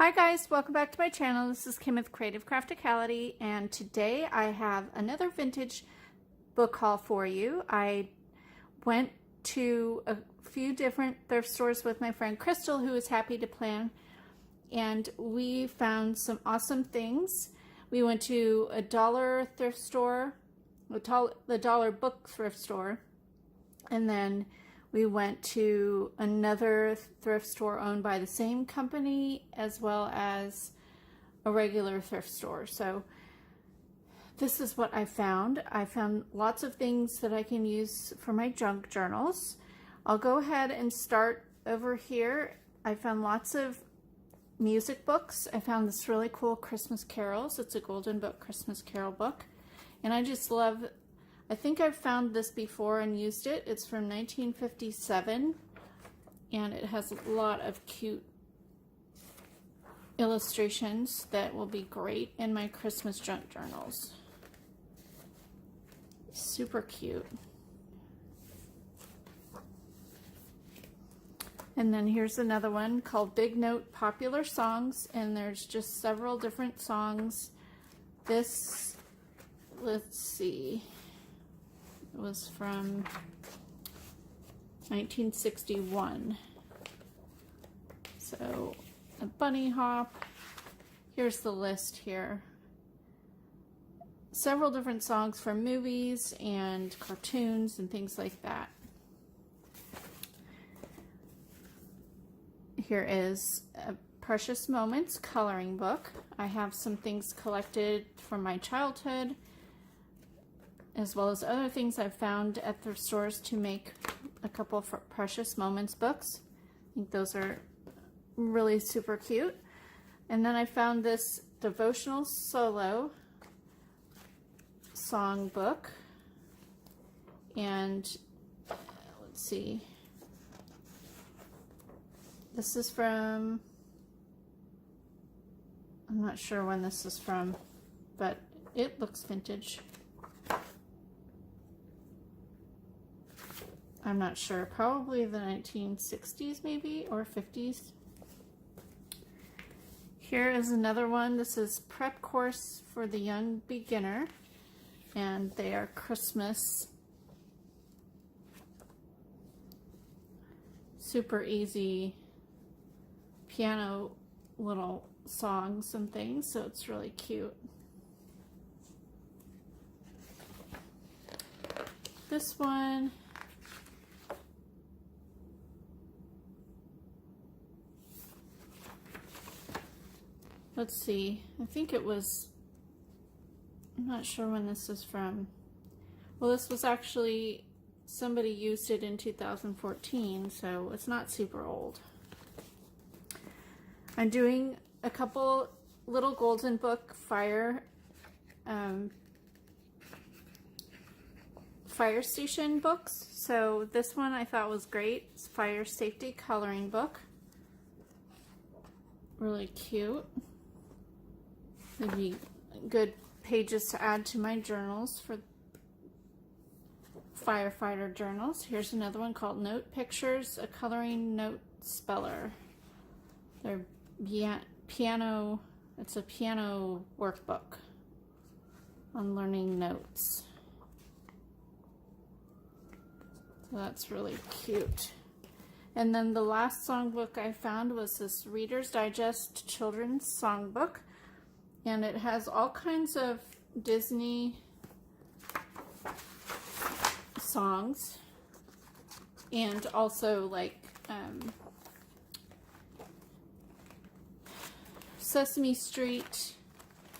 Hi guys, welcome back to my channel. This is Kim with Creative Crafticality, and today I have another vintage book haul for you. I went to a few different thrift stores with my friend Crystal, who was happy to plan, and we found some awesome things. We went to a dollar thrift store, the dollar book thrift store, and then we went to another thrift store owned by the same company as well as a regular thrift store. So this is what I found. I found lots of things that I can use for my junk journals. I'll go ahead and start over here. I found lots of music books. I found this really cool Christmas carols. It's a Golden Book Christmas Carol book. And I just love, I think I've found this before and used it. It's from 1957, and it has a lot of cute illustrations that will be great in my Christmas junk journals. Super cute. And then here's another one called Big Note Popular Songs, and there's just several different songs. This, let's see, it was from 1961. So a bunny hop. Here's the list here. Several different songs from movies and cartoons and things like that. Here is a Precious Moments coloring book. I have some things collected from my childhood, as well as other things I've found at the stores to make a couple of Precious Moments books. I think those are really super cute. And then I found this devotional solo song book. And let's see. This is from, I'm not sure when this is from, but it looks vintage. I'm not sure, probably the 1960s maybe, or 50s. Here is another one. This is Prep Course for the Young Beginner, and they are Christmas. Super easy piano little songs and things, so it's really cute. This one, let's see, I think it was, I'm not sure when this is from. Well, this was actually, somebody used it in 2014, so it's not super old. I'm doing a couple little Golden Book fire station books. So this one I thought was great. It's Fire Safety Coloring Book. Really cute. It'd be good pages to add to my journals for firefighter journals. Here's another one called Note Pictures, a coloring note speller. They're piano, it's a piano workbook on learning notes. So that's really cute. And then the last songbook I found was this Reader's Digest children's songbook, and it has all kinds of Disney songs, and also like Sesame Street,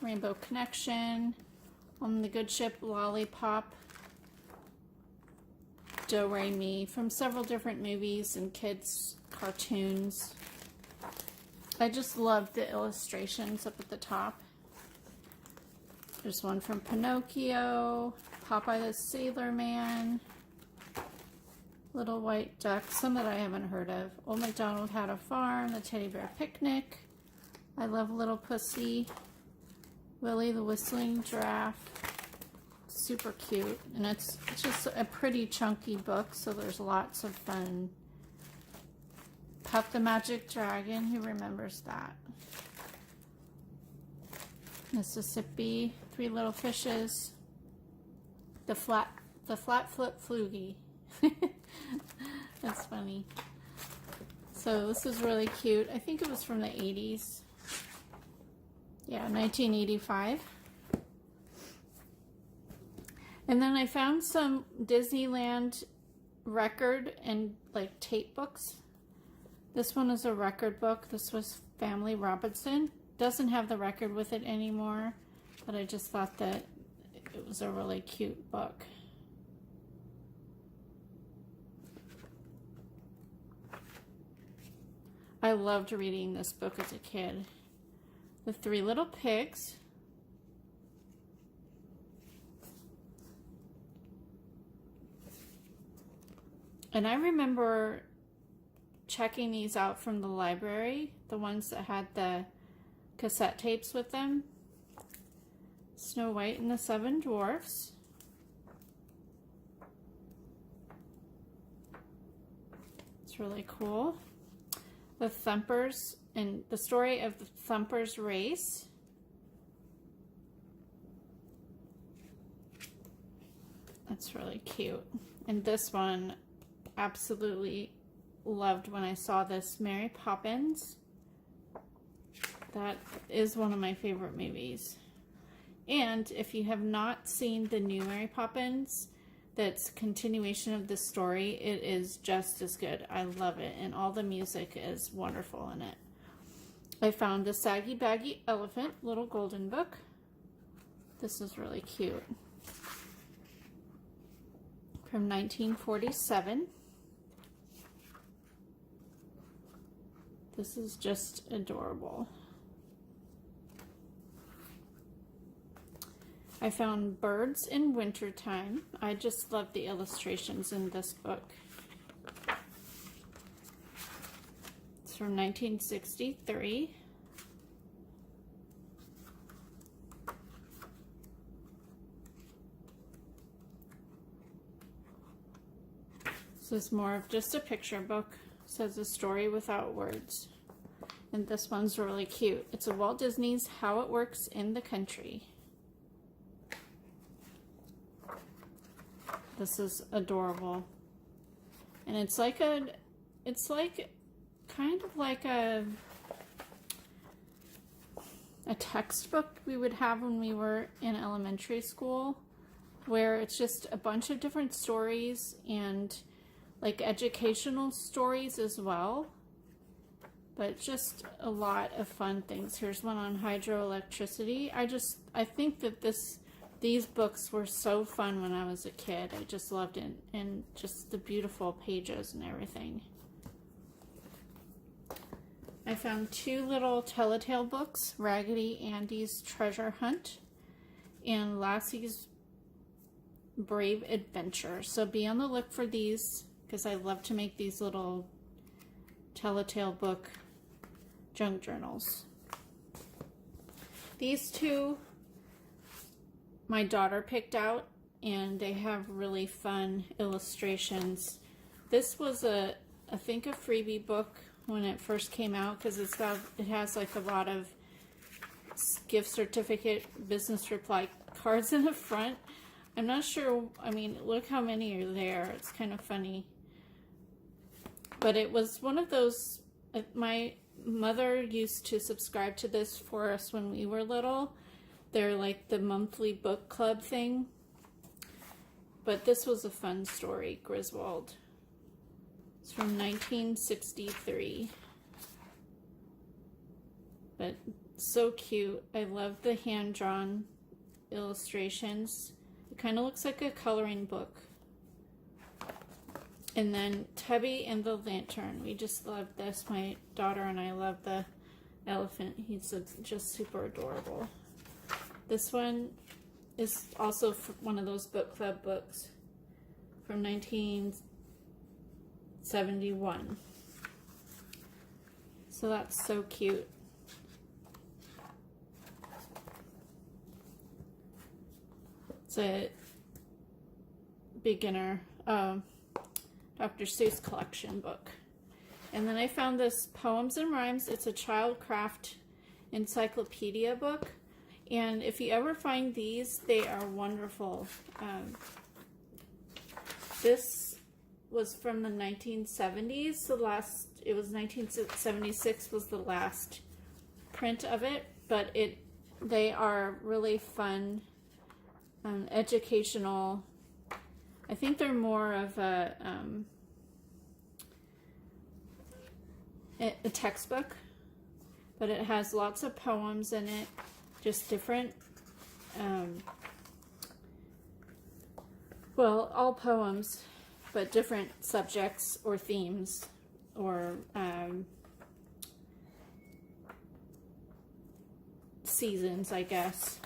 Rainbow Connection, On the Good Ship, Lollipop, Do Re Mi, from several different movies and kids cartoons. I just love the illustrations up at the top. There's one from Pinocchio, Popeye the Sailor Man, Little White Duck, some that I haven't heard of, Old MacDonald Had a Farm, The Teddy Bear Picnic, I Love Little Pussy, Willie the Whistling Giraffe. Super cute, and it's just a pretty chunky book, so there's lots of fun. Puff the Magic Dragon, who remembers that? Mississippi, Three Little Fishes, the flat foot flugie. That's funny. So this is really cute. I think it was from the 80s. Yeah, 1985. And then I found some Disneyland record and like tape books. This one is a record book. This was Family Robinson. Doesn't have the record with it anymore, but I just thought that it was a really cute book. I loved reading this book as a kid. The Three Little Pigs. And I remember checking these out from the library, the ones that had the cassette tapes with them. Snow White and the Seven Dwarfs. It's really cool. The Thumpers, and the story of the Thumpers race. That's really cute. And this one, absolutely loved when I saw this, Mary Poppins. That is one of my favorite movies. And if you have not seen the new Mary Poppins, that's a continuation of the story, it is just as good. I love it, and all the music is wonderful in it. I found the Saggy Baggy Elephant Little Golden Book. This is really cute. From 1947. This is just adorable. I found Birds in Wintertime. I just love the illustrations in this book. It's from 1963. This is more of just a picture book. It says a story without words. And this one's really cute. It's a Walt Disney's How It Works in the Country. This is adorable. And it's like kind of like a textbook we would have when we were in elementary school, where it's just a bunch of different stories and like educational stories as well, but just a lot of fun things. Here's one on hydroelectricity. I think that these books were so fun when I was a kid. I just loved it, and just the beautiful pages and everything. I found two little Telltale books, Raggedy Andy's Treasure Hunt and Lassie's Brave Adventure. So be on the look for these, because I love to make these little Telltale book junk journals. These two my daughter picked out, and they have really fun illustrations. This was I think a freebie book when it first came out, because it has like a lot of gift certificate business reply cards in the front. I'm not sure, I mean, look how many are there. It's kind of funny. But it was one of those, my mother used to subscribe to this for us when we were little. They're like the monthly book club thing. But this was a fun story, Griswold. It's from 1963. But so cute. I love the hand-drawn illustrations. It kind of looks like a coloring book. And then Tubby and the Lantern. We just love this. My daughter and I love the elephant. He's just super adorable. This one is also one of those book club books from 1971. So that's so cute. It's a beginner Dr. Seuss collection book. And then I found this Poems and Rhymes. It's a child craft encyclopedia book. And if you ever find these, they are wonderful. This was from the 1970s. It was 1976 was the last print of it, but they are really fun, educational. I think they're more of a textbook, but it has lots of poems in it, just different, well, all poems, but different subjects or themes or seasons, I guess.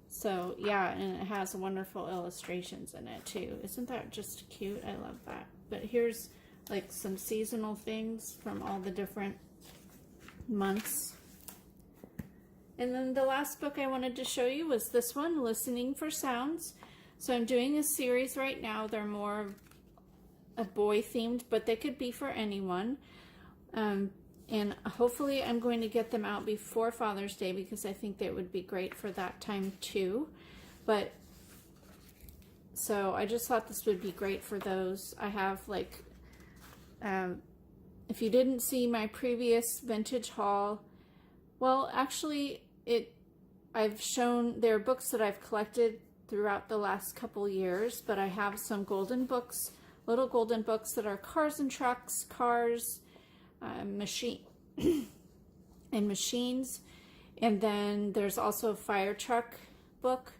So yeah, and it has wonderful illustrations in it too. Isn't that just cute? I love that. But here's like some seasonal things from all the different months. And then the last book I wanted to show you was this one, Listening for Sounds. So I'm doing a series right now. They're more a boy themed, but they could be for anyone. And hopefully I'm going to get them out before Father's Day because I think they would be great for that time too. But so I just thought this would be great for those. I have like, if you didn't see my previous vintage haul, well, actually I've shown, there are books that I've collected throughout the last couple years, but I have some golden books, little golden books that are cars and trucks, cars, and machines. And then there's also a fire truck book.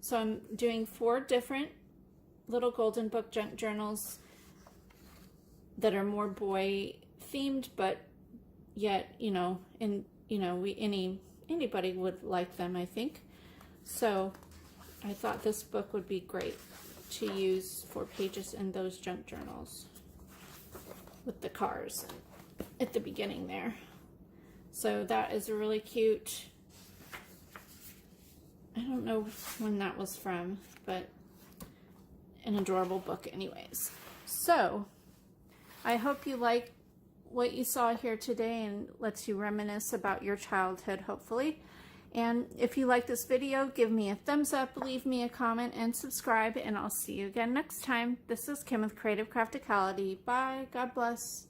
So I'm doing 4 different little golden book junk journals that are more boy themed, but yet, anybody would like them, I think. So I thought this book would be great to use for pages in those junk journals with the cars at the beginning there. So that is really cute. I don't know when that was from, but an adorable book anyways. So I hope you like what you saw here today and lets you reminisce about your childhood, hopefully. And if you like this video, give me a thumbs up, leave me a comment, and subscribe, and I'll see you again next time. This is Kim with Creative Crafticality. Bye. God bless.